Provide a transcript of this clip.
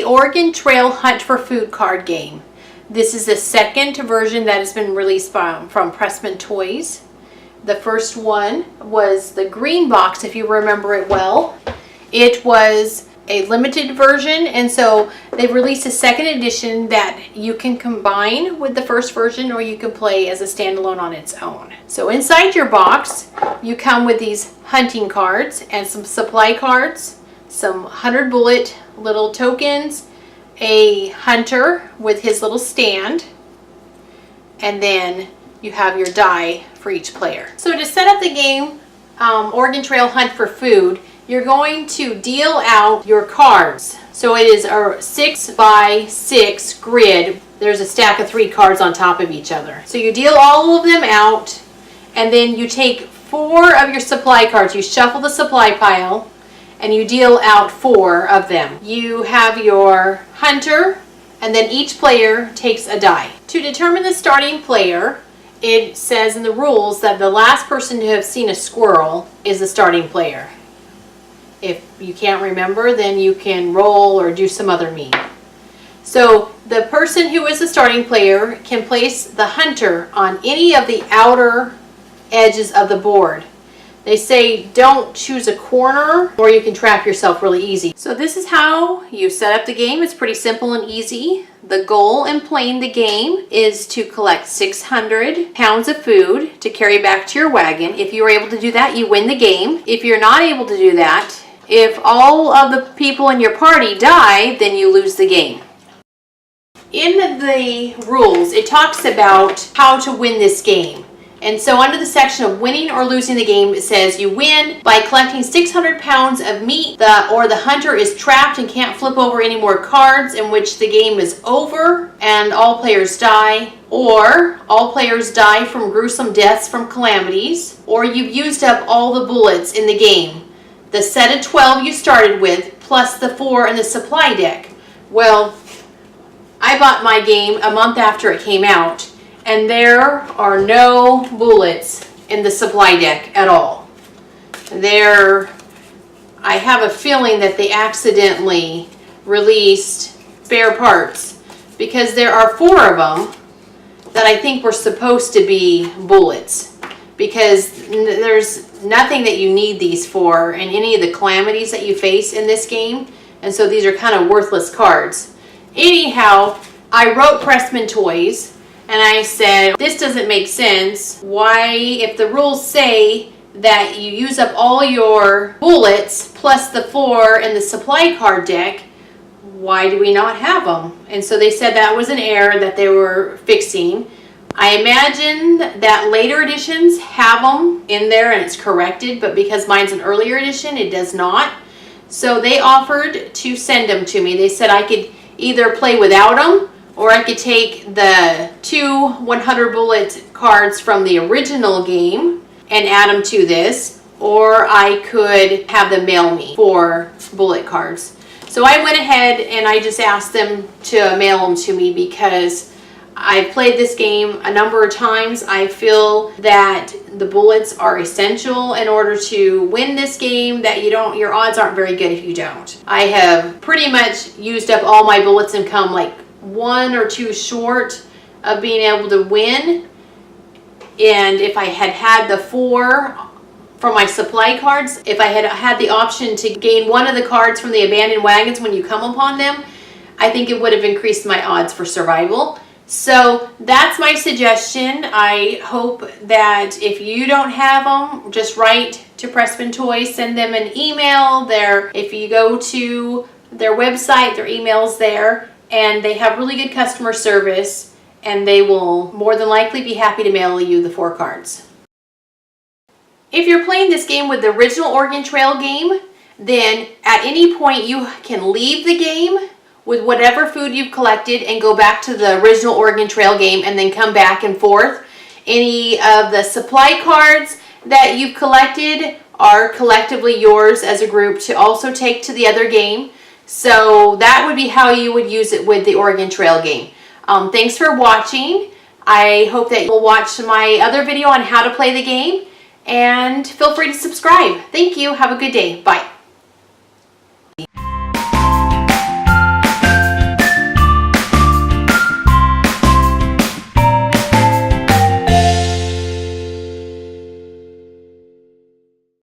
Oregon Trail Hunt for Food card game. This is the second version that has been released from Pressman Toys. The first one was the green box, if you remember it well. It was a limited version, and so they've released a second edition that you can combine with the first version, or you can play as a standalone on its own. So inside your box, you come with these hunting cards and some supply cards, some 100 bullet little tokens, a hunter with his little stand, and then you have your die for each player. So to set up the game, Oregon Trail Hunt for Food, you're going to deal out your cards. So it is a 6 by 6 grid. There's a stack of 3 cards on top of each other. So you deal all of them out, and then you take 4 of your supply cards. You shuffle the supply pile, and you deal out 4 of them. You have your hunter, and then each player takes a die. To determine the starting player, it says in the rules that the last person to have seen a squirrel is the starting player. If you can't remember, then you can roll or do some other mean. So the person who is the starting player can place the hunter on any of the outer edges of the board. They say don't choose a corner, or you can trap yourself really easy. So this is how you set up the game. It's pretty simple and easy. The goal in playing the game is to collect 600 pounds of food to carry back to your wagon. If you are able to do that, you win the game. If you're not able to do that, if all of the people in your party die, then you lose the game. In the rules, it talks about how to win this game. And so under the section of winning or losing the game, it says you win by collecting 600 pounds of meat, or the hunter is trapped and can't flip over any more cards, in which the game is over and all players die, or all players die from gruesome deaths from calamities, or you've used up all the bullets in the game. The set of 12 you started with, plus the 4 in the supply deck. Well, I bought my game a month after it came out, and there are no bullets in the supply deck at all. I have a feeling that they accidentally released spare parts, because there are 4 of them that I think were supposed to be bullets, because there's nothing that you need these for in any of the calamities that you face in this game, and so these are kind of worthless cards. Anyhow, I wrote Pressman Toys, and I said, this doesn't make sense. Why, if the rules say that you use up all your bullets plus the 4 in the supply card deck, why do we not have them? And so they said that was an error that they were fixing. I imagine that later editions have them in there and it's corrected, but because mine's an earlier edition, it does not. So they offered to send them to me. They said I could either play without them, or I could take the 2 100 bullet cards from the original game and add them to this, or I could have them mail me 4 bullet cards. So I went ahead and I just asked them to mail them to me, because I've played this game a number of times. I feel that the bullets are essential in order to win this game, that your odds aren't very good if you don't. I have pretty much used up all my bullets and come like 1 or 2 short of being able to win. And if I had had the 4 from my supply cards, if I had had the option to gain 1 of the cards from the abandoned wagons when you come upon them, I think it would have increased my odds for survival. So that's my suggestion. I hope that if you don't have them, just write to Pressman Toys, send them an email. If you go to their website, their email's there, and they have really good customer service, and they will more than likely be happy to mail you the 4 cards. If you're playing this game with the original Oregon Trail game, then at any point you can leave the game with whatever food you've collected and go back to the original Oregon Trail game, and then come back and forth. Any of the supply cards that you've collected are collectively yours as a group to also take to the other game. So that would be how you would use it with the Oregon Trail game. Thanks for watching. I hope that you'll watch my other video on how to play the game, and feel free to subscribe. Thank you. Have a good day. Bye.